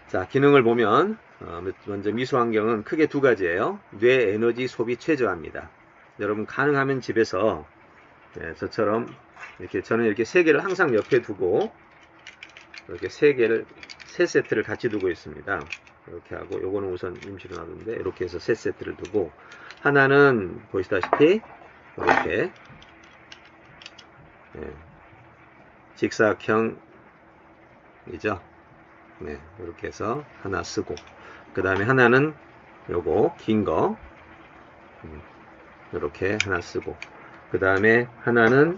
자, 기능을 보면 먼저 미소 환경은 크게 두 가지예요. 뇌 에너지 소비 최저화입니다. 여러분 가능하면 집에서 저처럼 이렇게 저는 이렇게 세 개를 항상 옆에 두고 이렇게 세 세트를 같이 두고 있습니다. 이렇게 하고 요거는 우선 임시로 놔두는데 이렇게 해서 세 세트를 두고 하나는 보시다시피 이렇게 직사각형이죠. 네, 이렇게 해서 하나 쓰고 그 다음에 하나는 요거 긴 거 이렇게 하나 쓰고 그 다음에 하나는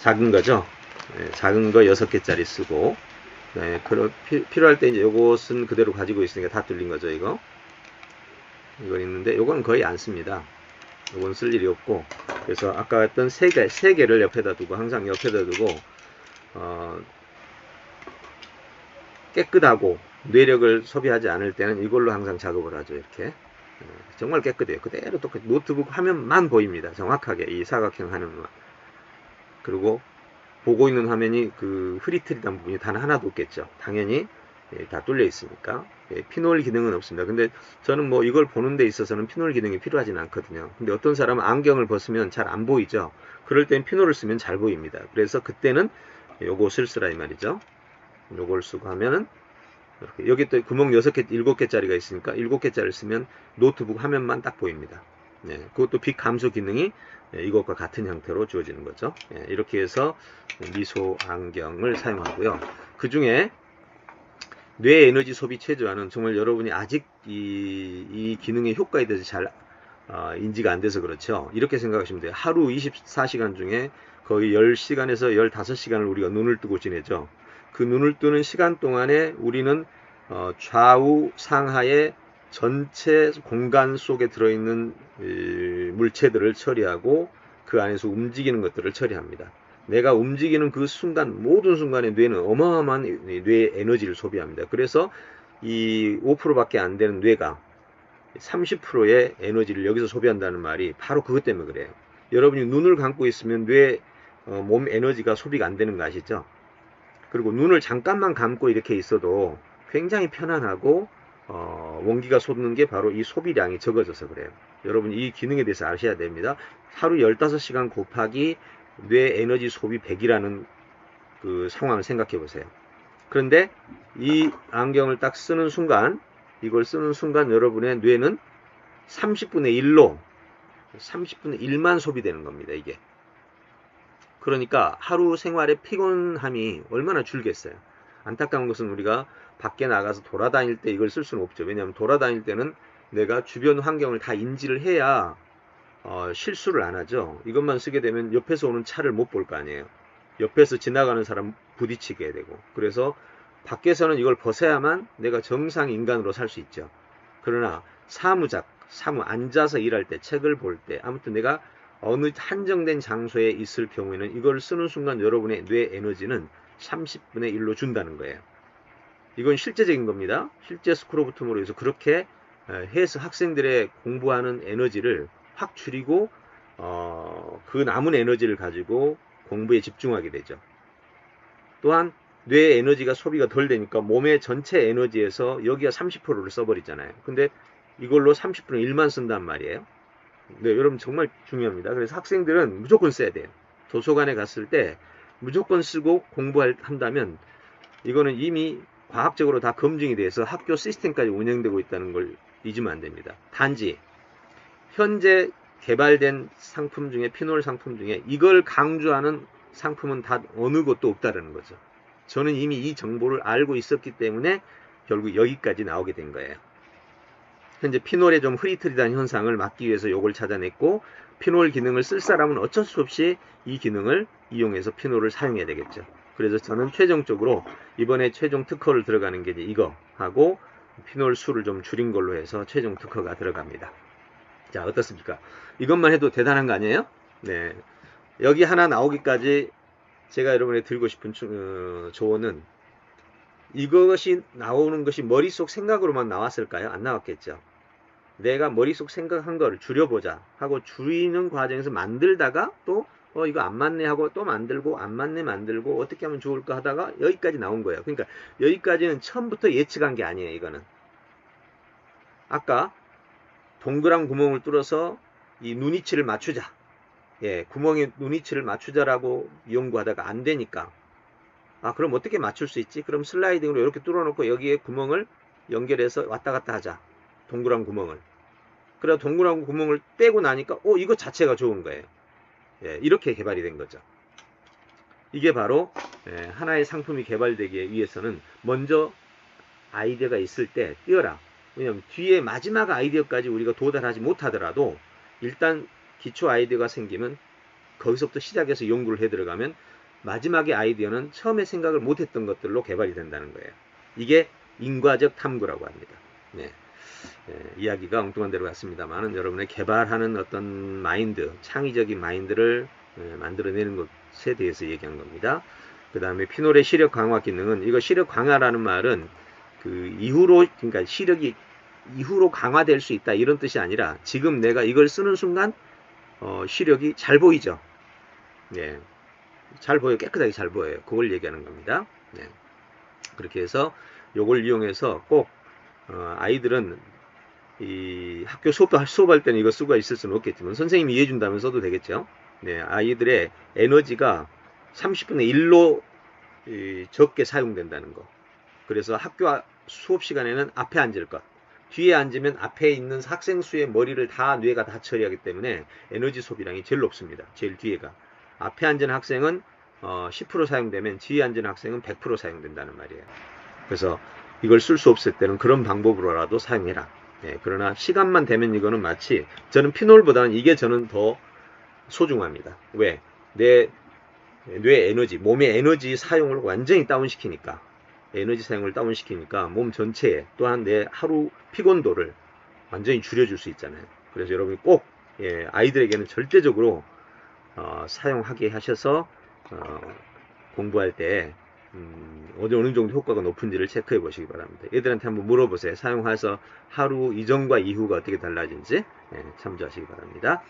작은 거죠. 네, 작은 거 6개짜리 쓰고 네, 필요할 때 이제 요것은 그대로 가지고 있으니까 다 뚫린 거죠. 이건 있는데 요건 거의 안 씁니다. 요건 쓸 일이 없고 그래서 아까 했던 세 개를 옆에다 두고 항상 옆에다 두고 깨끗하고 뇌력을 소비하지 않을 때는 이걸로 항상 작업을 하죠. 이렇게 정말 깨끗해요. 그대로 똑같이 노트북 화면만 보입니다. 정확하게 이 사각형 화면만. 그리고 보고 있는 화면이 그 흐릿흐릿한 부분이 단 하나도 없겠죠. 당연히 다 뚫려 있으니까. 피놀 기능은 없습니다. 근데 저는 뭐 이걸 보는 데 있어서는 피놀 기능이 필요하지는 않거든요. 근데 어떤 사람은 안경을 벗으면 잘 안 보이죠. 그럴 땐 피놀을 쓰면 잘 보입니다. 그래서 그때는 요거 쓸쓰라 이 말이죠. 요걸 쓰고 하면은 이렇게 여기 또 구멍 6개, 7개짜리가 있으니까 7개짜리를 쓰면 노트북 화면만 딱 보입니다. 네, 그것도 빛 감소 기능이 이것과 같은 형태로 주어지는 거죠. 이렇게 해서 미소 안경을 사용하고요. 그 중에 뇌 에너지 소비 최저화는 정말 여러분이 아직 이 기능의 효과에 대해서 잘 인지가 안 돼서 그렇죠. 이렇게 생각하시면 돼요. 하루 24시간 중에 거의 10시간에서 15시간을 우리가 눈을 뜨고 지내죠. 그 눈을 뜨는 시간 동안에 우리는 좌우 상하의 전체 공간 속에 들어있는 물체들을 처리하고 그 안에서 움직이는 것들을 처리합니다. 내가 움직이는 그 순간, 모든 순간에 뇌는 어마어마한 뇌 에너지를 소비합니다. 그래서 이 5%밖에 안 되는 뇌가 30%의 에너지를 여기서 소비한다는 말이 바로 그것 때문에 그래요. 여러분이 눈을 감고 있으면 뇌 몸 에너지가 소비가 안 되는 거 아시죠? 그리고 눈을 잠깐만 감고 이렇게 있어도 굉장히 편안하고 원기가 솟는 게 바로 이 소비량이 적어져서 그래요. 여러분 이 기능에 대해서 아셔야 됩니다. 하루 15시간 곱하기 뇌 에너지 소비 100이라는 그 상황을 생각해 보세요. 그런데 이 안경을 딱 쓰는 순간 이걸 쓰는 순간 여러분의 뇌는 30분의 1로 30분의 1만 소비되는 겁니다. 이게. 그러니까 하루 생활의 피곤함이 얼마나 줄겠어요. 안타까운 것은 우리가 밖에 나가서 돌아다닐 때 이걸 쓸 수는 없죠. 왜냐하면 돌아다닐 때는 내가 주변 환경을 다 인지를 해야 실수를 안 하죠. 이것만 쓰게 되면 옆에서 오는 차를 못 볼 거 아니에요. 옆에서 지나가는 사람 부딪히게 되고 그래서 밖에서는 이걸 벗어야만 내가 정상 인간으로 살 수 있죠. 그러나 사무 앉아서 일할 때 책을 볼 때 아무튼 내가 어느 한정된 장소에 있을 경우에는 이걸 쓰는 순간 여러분의 뇌 에너지는 30분의 1로 준다는 거예요. 이건 실제적인 겁니다. 실제 스쿨 오브 투모로우에서 그렇게 해서 학생들의 공부하는 에너지를 확 줄이고 그 남은 에너지를 가지고 공부에 집중하게 되죠. 또한 뇌 에너지가 소비가 덜 되니까 몸의 전체 에너지에서 여기가 30%를 써버리잖아요. 근데 이걸로 30분의 1만 쓴단 말이에요. 네, 여러분 정말 중요합니다. 그래서 학생들은 무조건 써야 돼요. 도서관에 갔을 때 무조건 쓰고 공부한다면 이거는 이미 과학적으로 다 검증이 돼서 학교 시스템까지 운영되고 있다는 걸 잊으면 안 됩니다. 단지 현재 개발된 상품 중에 피놀 상품 중에 이걸 강조하는 상품은 다 어느 곳도 없다는 거죠. 저는 이미 이 정보를 알고 있었기 때문에 결국 여기까지 나오게 된 거예요. 현재 피놀의 좀 흐릿흐릿한 현상을 막기 위해서 이걸 찾아냈고 피놀 기능을 쓸 사람은 어쩔 수 없이 이 기능을 이용해서 피놀을 사용해야 되겠죠. 그래서 저는 최종적으로 이번에 최종 특허를 들어가는 게 이거 하고 피놀 수를 좀 줄인 걸로 해서 최종 특허가 들어갑니다. 자, 어떻습니까? 이것만 해도 대단한 거 아니에요? 네. 여기 하나 나오기까지 제가 여러분에 드리고 싶은 조언은 이것이 나오는 것이 머릿속 생각으로만 나왔을까요? 안 나왔겠죠. 내가 머릿속 생각한 거를 줄여보자 하고 줄이는 과정에서 만들다가 또 이거 안 맞네 하고 또 만들고 안 맞네 만들고 어떻게 하면 좋을까 하다가 여기까지 나온 거예요. 그러니까 여기까지는 처음부터 예측한 게 아니에요. 이거는 아까 동그란 구멍을 뚫어서 이 눈위치를 맞추자. 예, 구멍에 눈위치를 맞추자라고 연구하다가 안 되니까 그럼 어떻게 맞출 수 있지? 그럼 슬라이딩으로 이렇게 뚫어놓고 여기에 구멍을 연결해서 왔다 갔다 하자. 동그란 구멍을. 그래서 동그란 구멍을 빼고 나니까 이거 자체가 좋은 거예요. 예, 이렇게 개발이 된 거죠. 이게 바로 하나의 상품이 개발되기 위해서는 먼저 아이디어가 있을 때 뛰어라. 왜냐면 뒤에 마지막 아이디어까지 우리가 도달하지 못하더라도 일단 기초 아이디어가 생기면 거기서부터 시작해서 연구를 해 들어가면 마지막의 아이디어는 처음에 생각을 못했던 것들로 개발이 된다는 거예요. 이게 인과적 탐구라고 합니다. 네. 이야기가 엉뚱한 데로 갔습니다만 여러분의 개발하는 어떤 마인드, 창의적인 마인드를 만들어내는 것에 대해서 얘기한 겁니다. 그 다음에 피놀의 시력 강화 기능은 이거 시력 강화라는 말은 그 이후로 그러니까 시력이 이후로 강화될 수 있다 이런 뜻이 아니라 지금 내가 이걸 쓰는 순간 시력이 잘 보이죠. 네. 잘 보여, 깨끗하게 잘 보여요. 그걸 얘기하는 겁니다. 네. 그렇게 해서 요걸 이용해서 꼭 아이들은 이 학교 수업할 때는 이거 쓰고 있을 수는 없겠지만 선생님이 이해해준다면 써도 되겠죠. 네, 아이들의 에너지가 30분의 1로 적게 사용된다는 거. 그래서 학교 수업 시간에는 앞에 앉을 것. 뒤에 앉으면 앞에 있는 학생 수의 머리를 다 뇌가 다 처리하기 때문에 에너지 소비량이 제일 높습니다. 제일 뒤에가. 앞에 앉은 학생은 10% 사용되면 뒤에 앉은 학생은 100% 사용된다는 말이에요. 그래서 이걸 쓸 수 없을 때는 그런 방법으로라도 사용해라. 네, 그러나 시간만 되면 이거는 마치 저는 피놀보다는 이게 저는 더 소중합니다. 왜? 내 뇌 에너지, 몸의 에너지 사용을 완전히 다운시키니까 에너지 사용을 다운시키니까 몸 전체에 또한 내 하루 피곤도를 완전히 줄여줄 수 있잖아요. 그래서 여러분이 꼭 아이들에게는 절대적으로 사용하게 하셔서 공부할 때 어느 정도 효과가 높은지를 체크해 보시기 바랍니다. 애들한테 한번 물어보세요. 사용해서 하루 이전과 이후가 어떻게 달라진지 참조하시기 바랍니다.